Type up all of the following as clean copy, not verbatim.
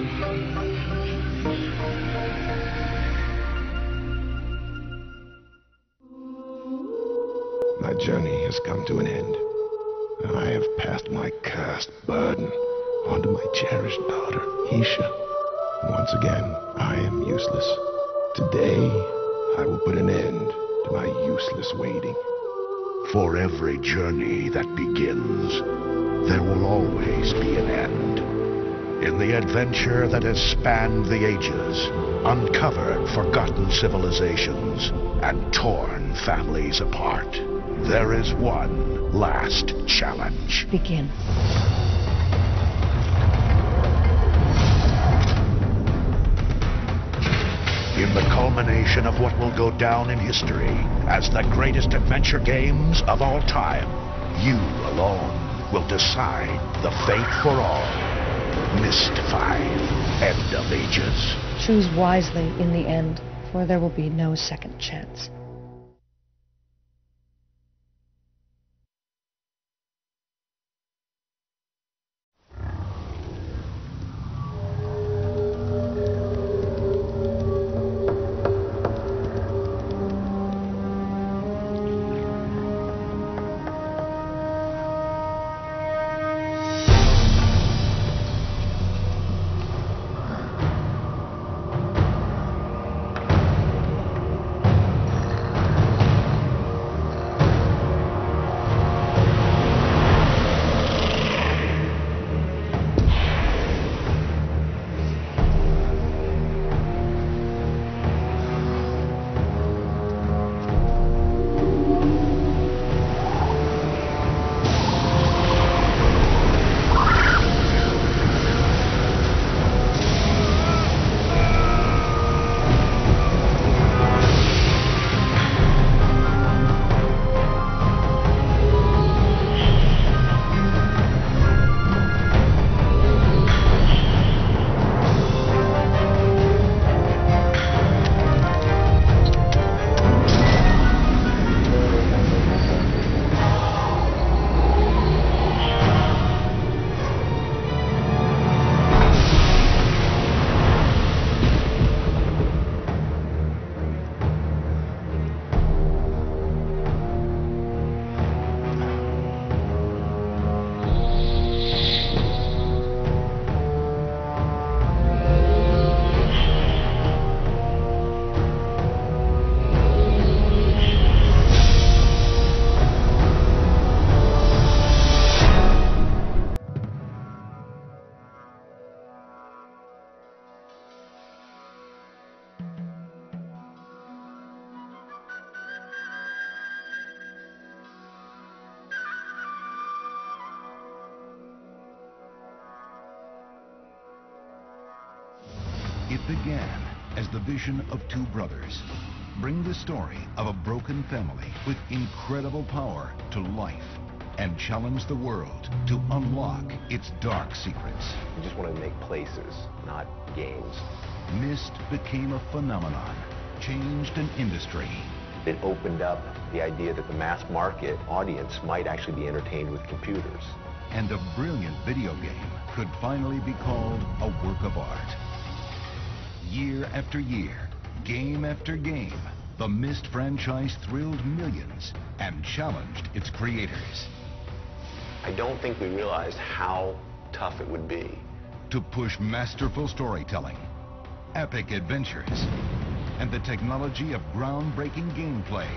My journey has come to an end. I have passed my cursed burden on to my cherished daughter, Yeesha. Once again, I am useless. Today, I will put an end to my useless waiting. For every journey that begins, there will always be an end. In the adventure that has spanned the ages, uncovered forgotten civilizations, and torn families apart, there is one last challenge. Begin. In the culmination of what will go down in history as the greatest adventure games of all time, you alone will decide the fate for all. Myst V, End of Ages. Choose wisely in the end, for there will be no second chance. It began as the vision of two brothers. Bring the story of a broken family with incredible power to life and challenge the world to unlock its dark secrets. We just wanted to make places, not games. Myst became a phenomenon, changed an industry. It opened up the idea that the mass market audience might actually be entertained with computers. And a brilliant video game could finally be called a work of art. Year after year, game after game, the Myst franchise thrilled millions and challenged its creators. I don't think we realized how tough it would be to push masterful storytelling, epic adventures, and the technology of groundbreaking gameplay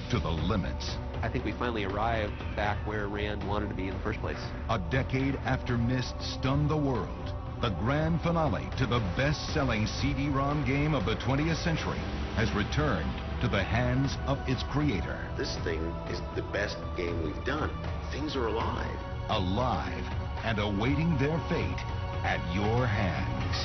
to the limits. I think we finally arrived back where Rand wanted to be in the first place. A decade after Myst stunned the world, the grand finale to the best-selling CD-ROM game of the 20th century has returned to the hands of its creator. This thing is the best game we've done. Things are alive. Alive and awaiting their fate at your hands.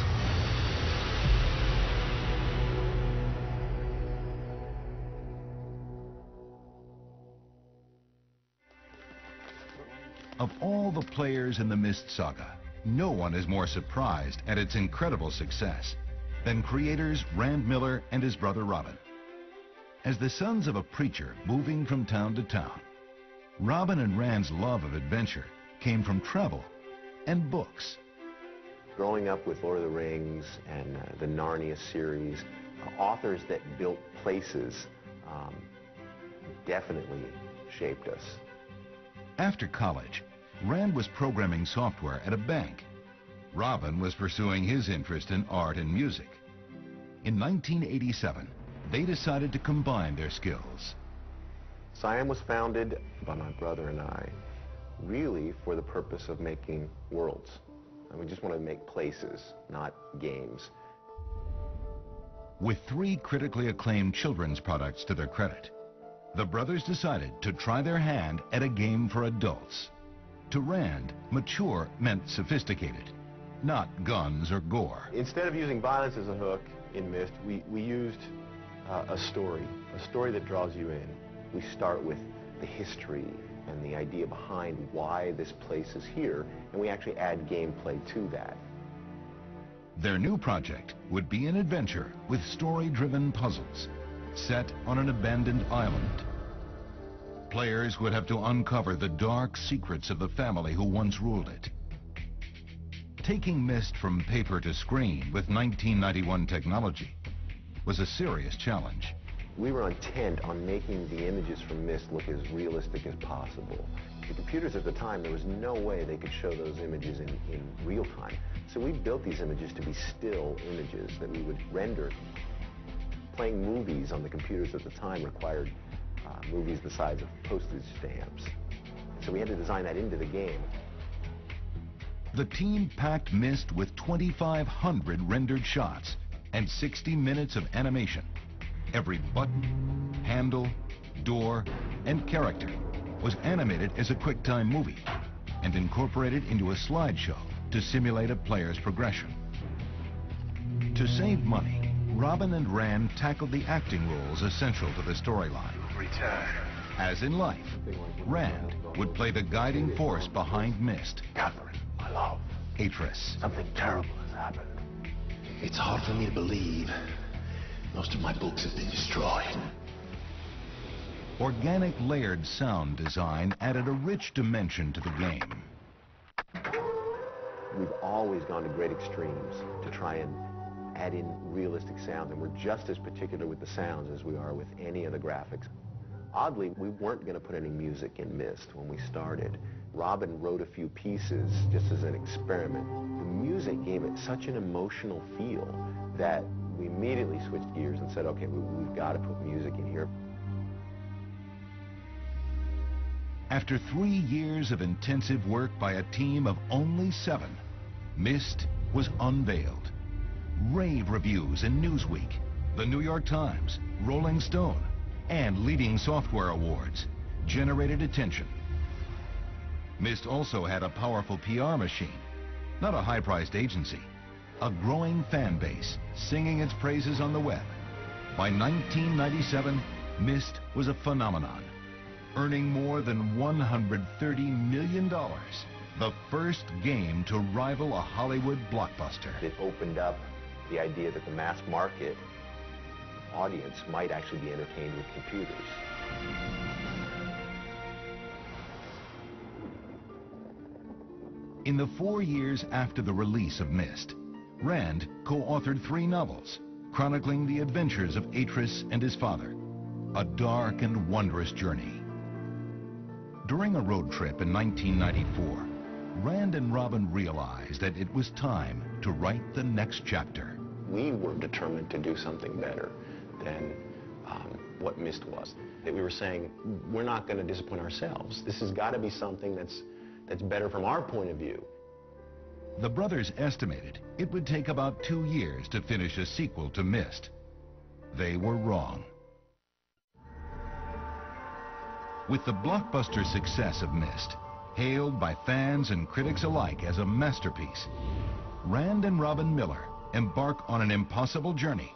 Of all the players in the Myst saga, no one is more surprised at its incredible success than creators Rand Miller and his brother Robin. As the sons of a preacher moving from town to town, Robin and Rand's love of adventure came from travel and books. Growing up with Lord of the Rings and the Narnia series, authors that built places definitely shaped us. After college, Rand was programming software at a bank. Robin was pursuing his interest in art and music. In 1987, they decided to combine their skills. Siam was founded by my brother and I, really for the purpose of making worlds. And we just wanted to make places, not games. With 3 critically acclaimed children's products to their credit, the brothers decided to try their hand at a game for adults. To Rand, mature meant sophisticated, not guns or gore. Instead of using violence as a hook in Myst, we used a story that draws you in. We start with the history and the idea behind why this place is here, and we actually add gameplay to that. Their new project would be an adventure with story-driven puzzles, set on an abandoned island. Players would have to uncover the dark secrets of the family who once ruled it. Taking Myst from paper to screen with 1991 technology was a serious challenge. We were intent on making the images from Myst look as realistic as possible. The computers at the time, there was no way they could show those images in real time. So we built these images to be still images that we would render. Playing movies on the computers at the time required movies the size of postage stamps. So we had to design that into the game. The team packed Myst with 2,500 rendered shots and 60 minutes of animation. Every button, handle, door, and character was animated as a QuickTime movie and incorporated into a slideshow to simulate a player's progression. To save money, Robin and Rand tackled the acting roles essential to the storyline. As in life, Rand would play the guiding force behind Myst. Catherine, my love. Atrus. Something terrible has happened. It's hard for me to believe. Most of my books have been destroyed. Organic layered sound design added a rich dimension to the game. We've always gone to great extremes to try and add in realistic sounds, and we're just as particular with the sounds as we are with any of the graphics. Oddly, we weren't going to put any music in Myst when we started. Robin wrote a few pieces just as an experiment. The music gave it such an emotional feel that we immediately switched gears and said, okay, we've got to put music in here. After 3 years of intensive work by a team of only 7, Myst was unveiled. Rave reviews in Newsweek, the New York Times, Rolling Stone, and leading software awards generated attention. Myst also had a powerful PR machine, not a high-priced agency, a growing fan base singing its praises on the web. By 1997, Myst was a phenomenon, earning more than $130 million, the first game to rival a Hollywood blockbuster. It opened up the idea that the mass market audience might actually be entertained with computers. In the 4 years after the release of Myst, Rand co-authored 3 novels chronicling the adventures of Atrus and his father, a dark and wondrous journey. During a road trip in 1994, Rand and Robin realized that it was time to write the next chapter. We were determined to do something better than what Myst was. That we were saying, we're not going to disappoint ourselves. This has got to be something that's better from our point of view. The brothers estimated it would take about 2 years to finish a sequel to Myst. They were wrong. With the blockbuster success of Myst, hailed by fans and critics alike as a masterpiece, Rand and Robin Miller embark on an impossible journey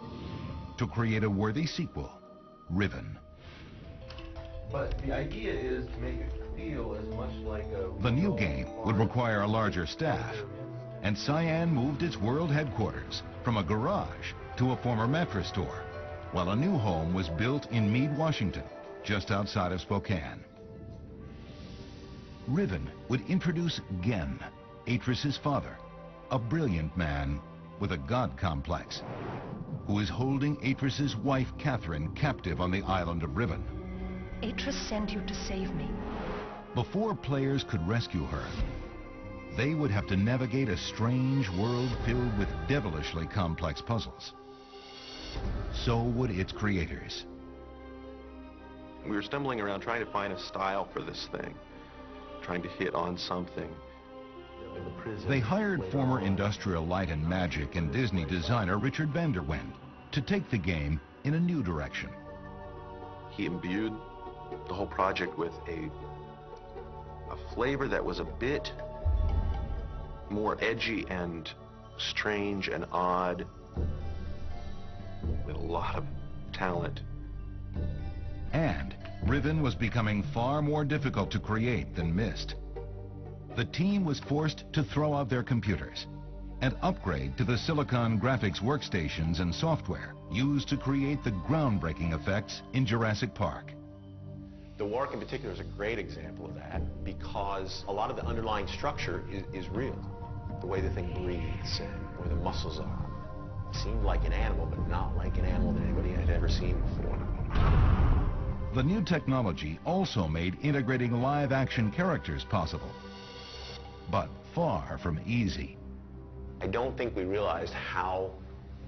to create a worthy sequel, Riven. But the idea is to make it feel as much like a... The new game would require a larger staff, and Cyan moved its world headquarters from a garage to a former mattress store, while a new home was built in Meade, Washington, just outside of Spokane. Riven would introduce Gen, Atrus' father, a brilliant man with a god complex, who is holding Atrus's wife Catherine captive on the island of Riven. Atrus sent you to save me. Before players could rescue her, they would have to navigate a strange world filled with devilishly complex puzzles. So would its creators. We were stumbling around trying to find a style for this thing, trying to hit on something. They hired former Industrial Light and Magic and Disney designer Richard Vanderwend to take the game in a new direction. He imbued the whole project with a flavor that was a bit more edgy and strange and odd, with a lot of talent. And Riven was becoming far more difficult to create than Myst. The team was forced to throw out their computers and upgrade to the Silicon graphics workstations and software used to create the groundbreaking effects in Jurassic Park. The Wark in particular is a great example of that because a lot of the underlying structure is real. The way the thing breathes and where the muscles are. It seemed like an animal, but not like an animal that anybody had ever seen before. The new technology also made integrating live-action characters possible, but far from easy. I don't think we realized how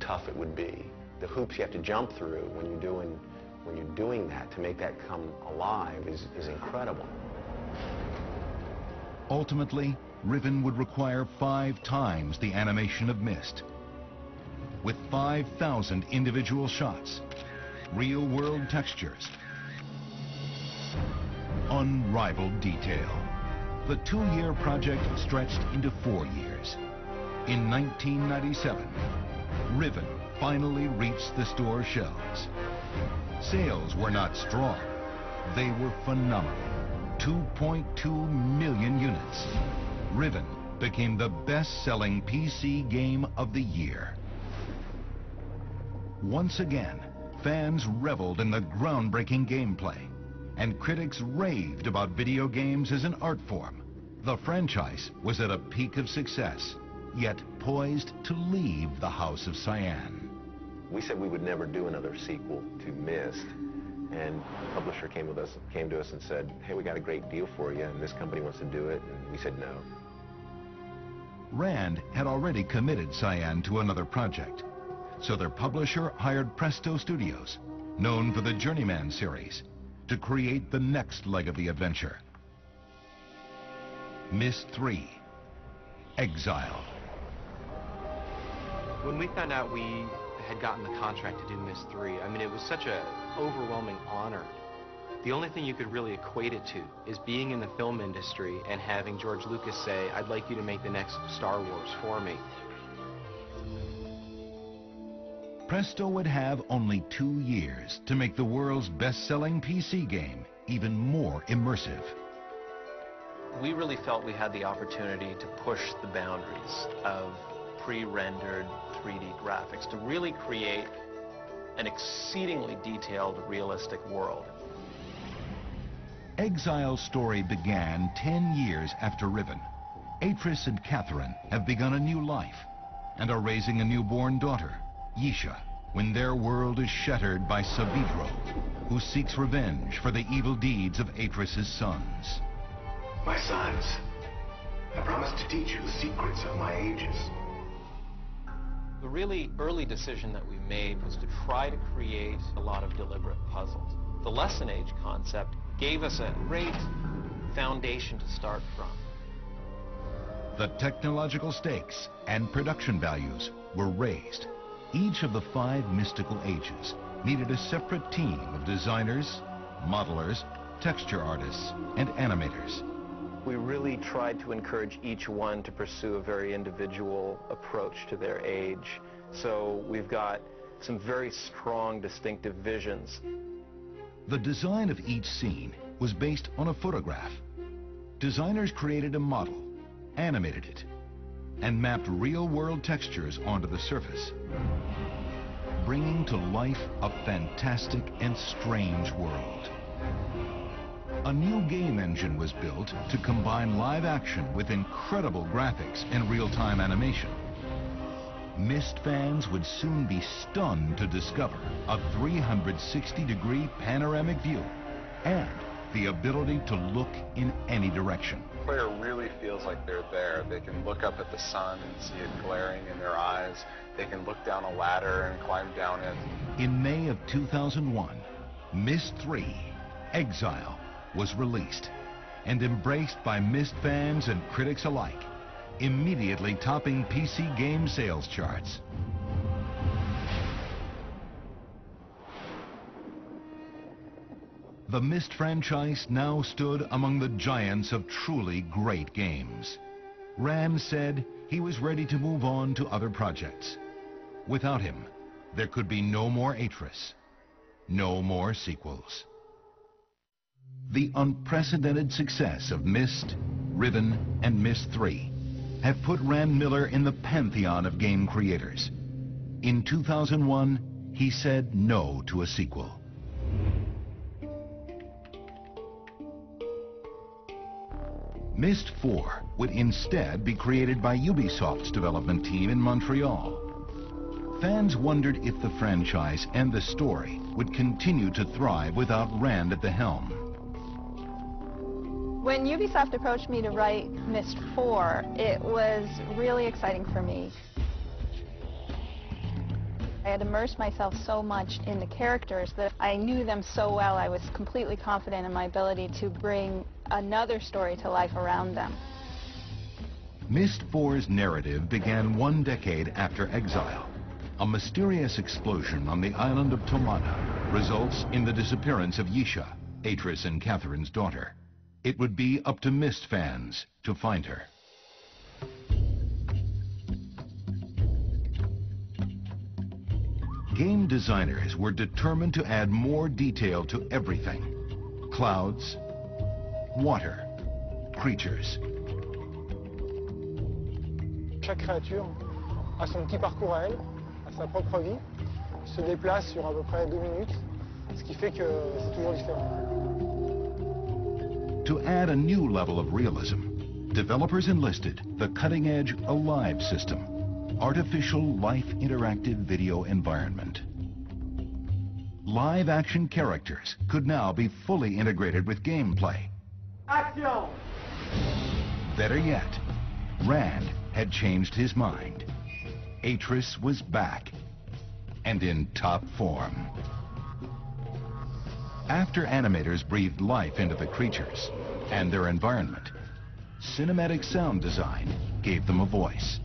tough it would be. The hoops you have to jump through when you're doing that to make that come alive is incredible. Ultimately, Riven would require 5 times the animation of Myst. With 5,000 individual shots, real-world textures, unrivaled detail. The 2-year project stretched into 4 years. In 1997, Riven finally reached the store shelves. Sales were not strong. They were phenomenal. 2.2 million units. Riven became the best-selling PC game of the year. Once again, fans reveled in the groundbreaking gameplay, and critics raved about video games as an art form. The franchise was at a peak of success, yet poised to leave the House of Cyan. We said we would never do another sequel to Myst, and the publisher came to us and said, hey, we got a great deal for you, and this company wants to do it, and we said no. Rand had already committed Cyan to another project, so their publisher hired Presto Studios, known for the Journeyman series, to create the next leg of the adventure. Myst 3, Exile. When we found out we had gotten the contract to do Myst 3, I mean, it was such an overwhelming honor. The only thing you could really equate it to is being in the film industry and having George Lucas say, I'd like you to make the next Star Wars for me. Presto would have only 2 years to make the world's best-selling PC game even more immersive. We really felt we had the opportunity to push the boundaries of pre-rendered 3D graphics to really create an exceedingly detailed, realistic world. Exile's story began 10 years after Riven. Atrus and Catherine have begun a new life and are raising a newborn daughter, Yeesha, when their world is shattered by Savidro, who seeks revenge for the evil deeds of Atrus's sons. My sons, I promised to teach you the secrets of my ages. The really early decision that we made was to try to create a lot of deliberate puzzles. The lesson age concept gave us a great foundation to start from. The technological stakes and production values were raised. Each of the 5 mystical ages needed a separate team of designers, modelers, texture artists, and animators. We really tried to encourage each one to pursue a very individual approach to their age. So we've got some very strong, distinctive visions. The design of each scene was based on a photograph. Designers created a model, animated it, and mapped real-world textures onto the surface, bringing to life a fantastic and strange world. A new game engine was built to combine live action with incredible graphics and real-time animation. Myst fans would soon be stunned to discover a 360-degree panoramic view and the ability to look in any direction. The player really feels like they're there. They can look up at the sun and see it glaring in their eyes. They can look down a ladder and climb down it. In May of 2001, Myst 3, Exile, was released and embraced by Myst fans and critics alike, immediately topping PC game sales charts. The Myst franchise now stood among the giants of truly great games. Rand said he was ready to move on to other projects. Without him, there could be no more Atrus, no more sequels. The unprecedented success of Myst, Riven, and Myst 3 have put Rand Miller in the pantheon of game creators. In 2001, he said no to a sequel. Myst 4 would instead be created by Ubisoft's development team in Montreal. Fans wondered if the franchise and the story would continue to thrive without Rand at the helm. When Ubisoft approached me to write Myst 4, it was really exciting for me. I had immersed myself so much in the characters that I knew them so well. I was completely confident in my ability to bring another story to life around them. Myst 4's narrative began 1 decade after Exile. A mysterious explosion on the island of Tomana results in the disappearance of Yeesha, Atrus and Catherine's daughter. It would be up to Myst fans to find her. Game designers were determined to add more detail to everything. Clouds, water, creatures. Chaque créature a son petit parcours à elle, a sa propre vie, se déplace sur à peu près 2 minutes, ce qui fait que c'est toujours différent. To add a new level of realism, developers enlisted the cutting-edge Alive system, artificial life interactive video environment. Live action characters could now be fully integrated with gameplay. Action! Better yet, Rand had changed his mind. Atrus was back and in top form. After animators breathed life into the creatures and their environment, cinematic sound design gave them a voice.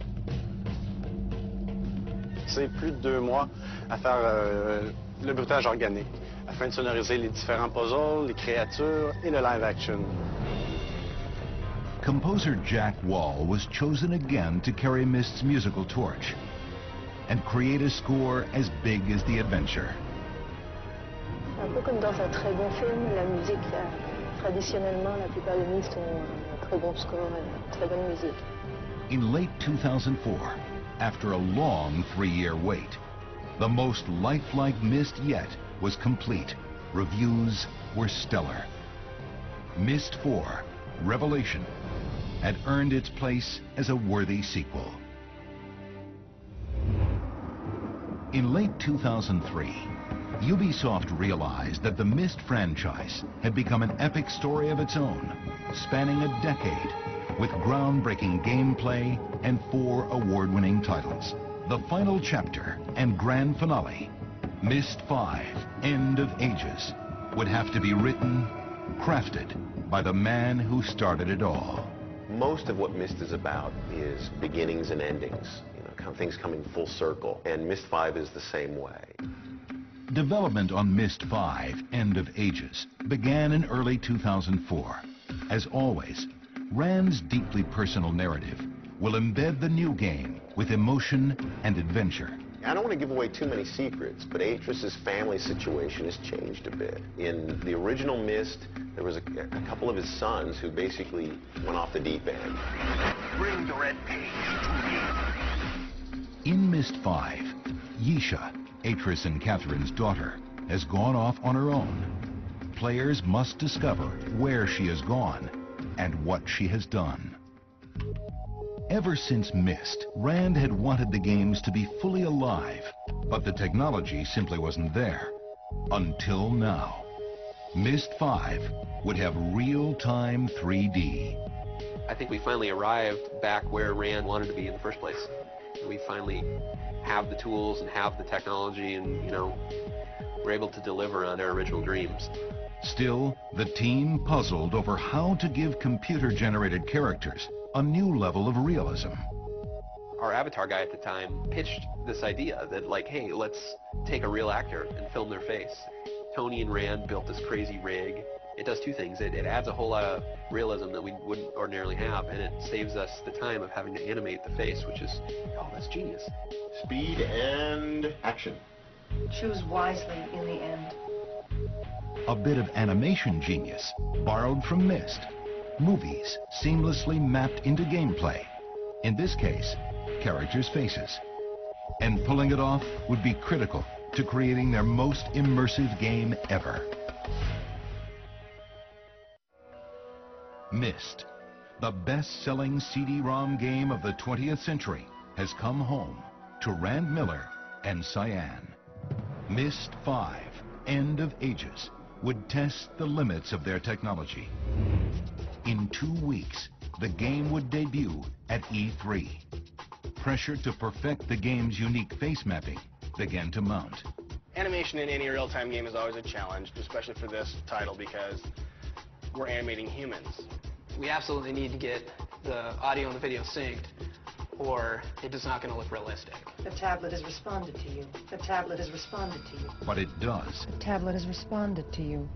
C'est plus de 2 mois à faire le bruitage organique, afin de sonoriser les différents puzzles, les créatures et le live action. Composer Jack Wall was chosen again to carry Myst's musical torch and create a score as big as the adventure. Un peu comme dans un très bon film, la musique, traditionnellement, la plupart des Myst ont un très bon score et une très bonne musique. In late 2004, after a long 3-year wait, the most lifelike Myst yet was complete. Reviews were stellar. Myst 4, Revelation, had earned its place as a worthy sequel. In late 2003, Ubisoft realized that the Myst franchise had become an epic story of its own, spanning a decade, with groundbreaking gameplay and 4 award-winning titles. The final chapter and grand finale, Myst V, End of Ages, would have to be written, crafted by the man who started it all. Most of what Myst is about is beginnings and endings, things coming full circle, and Myst V is the same way. Development on Myst V, End of Ages, began in early 2004. As always, Rand's deeply personal narrative will embed the new game with emotion and adventure. I don't want to give away too many secrets, but Atrus's family situation has changed a bit. In the original Myst, there was a couple of his sons who basically went off the deep end. Bring the red page to me. In Myst V, Yeesha, Atrus and Catherine's daughter, has gone off on her own. players must discover where she has gone and what she has done. Ever since Myst, Rand had wanted the games to be fully alive, but the technology simply wasn't there. Until now. Myst V would have real-time 3D. I think we finally arrived back where Rand wanted to be in the first place. We finally have the tools and have the technology and, we're able to deliver on our original dreams. Still, the team puzzled over how to give computer-generated characters a new level of realism. Our Avatar guy at the time pitched this idea that, like, hey, let's take a real actor and film their face. Tony and Rand built this crazy rig. It does two things. It adds a whole lot of realism that we wouldn't ordinarily have, and it saves us the time of having to animate the face, which is, oh, that's genius. Speed and action. Choose wisely in the end. A bit of animation genius borrowed from Myst. Movies seamlessly mapped into gameplay. In this case, characters' faces. And pulling it off would be critical to creating their most immersive game ever. Myst, the best-selling CD-ROM game of the 20th century, has come home to Rand Miller and Cyan. Myst V, End of Ages, would test the limits of their technology. In 2 weeks, the game would debut at E3. Pressure to perfect the game's unique face mapping began to mount. Animation in any real-time game is always a challenge, especially for this title because we're animating humans. We absolutely need to get the audio and the video synced, or it is not going to look realistic. The tablet has responded to you. The tablet has responded to you. But it does. The tablet has responded to you.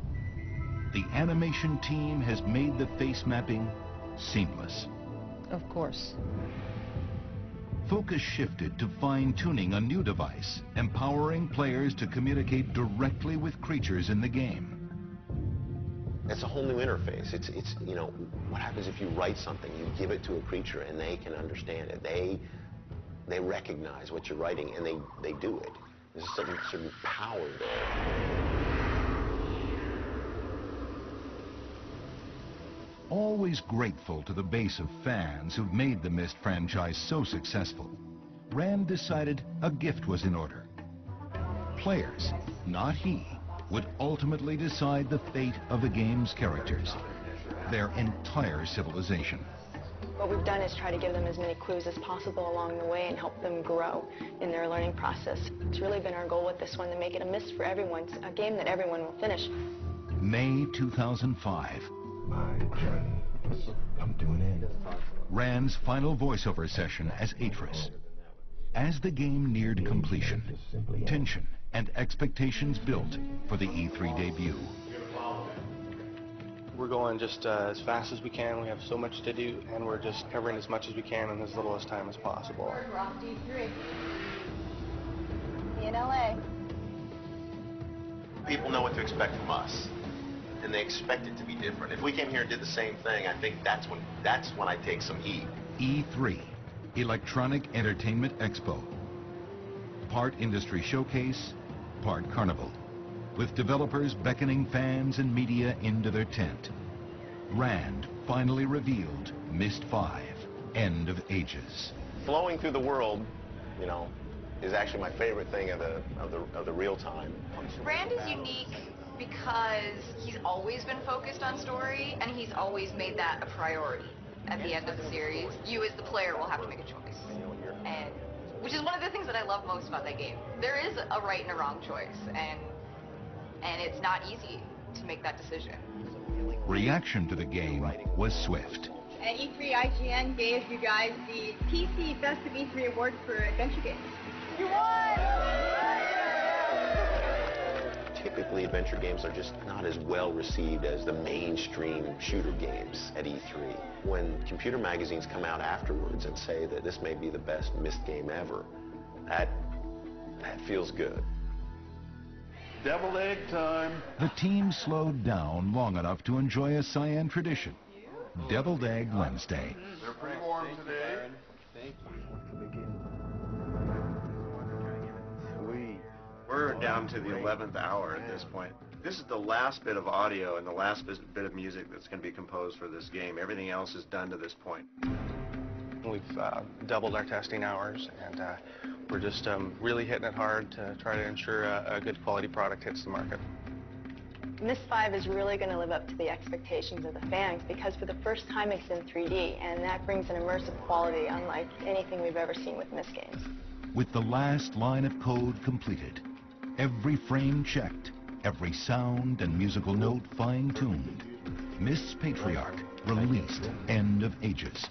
The animation team has made the face mapping seamless. Of course. Focus shifted to fine-tuning a new device, empowering players to communicate directly with creatures in the game. It's a whole new interface. It's what happens if you write something, you give it to a creature and they can understand it. They recognize what you're writing and they do it. There's a certain power there. Always grateful to the base of fans who've made the Myst franchise so successful, Rand decided a gift was in order. Players, not he, would ultimately decide the fate of the game's characters, their entire civilization. What we've done is try to give them as many clues as possible along the way and help them grow in their learning process. It's really been our goal with this one to make it a Myst for everyone, a game that everyone will finish. May 2005. My journey has come to an end. Rand's final voiceover session as Atrus. As the game neared completion, tension and expectations built for the E3 debut. We're going just as fast as we can. We have so much to do, and we're just covering as much as we can in as little as time as possible. We're off D3. In LA. People know what to expect from us, and they expect it to be different. If we came here and did the same thing, I think that's when I take some heat. E3, Electronic Entertainment Expo. Part industry showcase, part carnival, with developers beckoning fans and media into their tent. Rand finally revealed Myst V, End of Ages. Flowing through the world, is actually my favorite thing of the real time. Rand is unique because he's always been focused on story, and he's always made that a priority. At the end of the series, you as the player will have to make a choice, and which is one of the things that I love most about that game. There is a right and a wrong choice, and it's not easy to make that decision. Reaction to the game was swift. At E3, IGN gave you guys the PC Best of E3 award for adventure games. You won! Typically, adventure games are just not as well received as the mainstream shooter games at E3. When computer magazines come out afterwards and say that this may be the best Myst game ever, that feels good. Deviled egg time. The team slowed down long enough to enjoy a Cyan tradition, Deviled Egg Wednesday. They're pretty warm today. Thank you. We're down to the 11th hour at this point. This is the last bit of audio and the last bit of music that's going to be composed for this game. Everything else is done to this point. We've doubled our testing hours, and we're just really hitting it hard to try to ensure a good quality product hits the market. Myst V is really going to live up to the expectations of the fans because for the first time it's in 3D, and that brings an immersive quality unlike anything we've ever seen with Myst games. With the last line of code completed, every frame checked, every sound and musical note fine-tuned, Myst's Patriarch released End of Ages.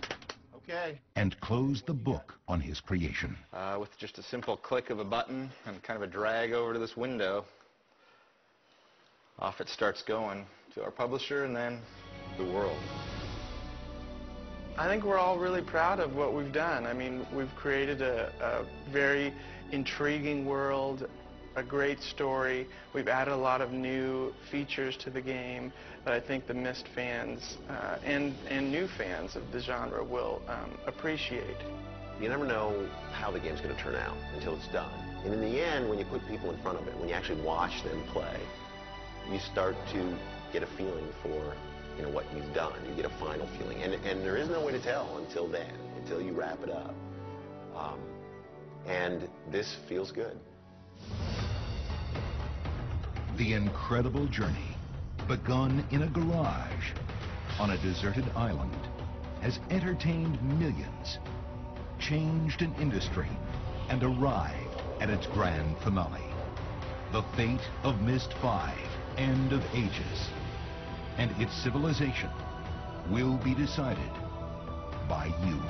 Okay. And closed the book on his creation. With just a simple click of a button and kind of a drag over to this window, off it starts going to our publisher and then the world. I think we're all really proud of what we've done. I mean, we've created a very intriguing world, a great story. We've added a lot of new features to the game that I think the Myst fans and new fans of the genre will appreciate. You never know how the game's going to turn out until it's done. And in the end, when you put people in front of it, when you actually watch them play, you start to get a feeling for, you know, what you've done. You get a final feeling. And there is no way to tell until then, until you wrap it up. And this feels good. The incredible journey, begun in a garage on a deserted island, has entertained millions, changed an industry, and arrived at its grand finale. The fate of Myst V, End of Ages, and its civilization will be decided by you.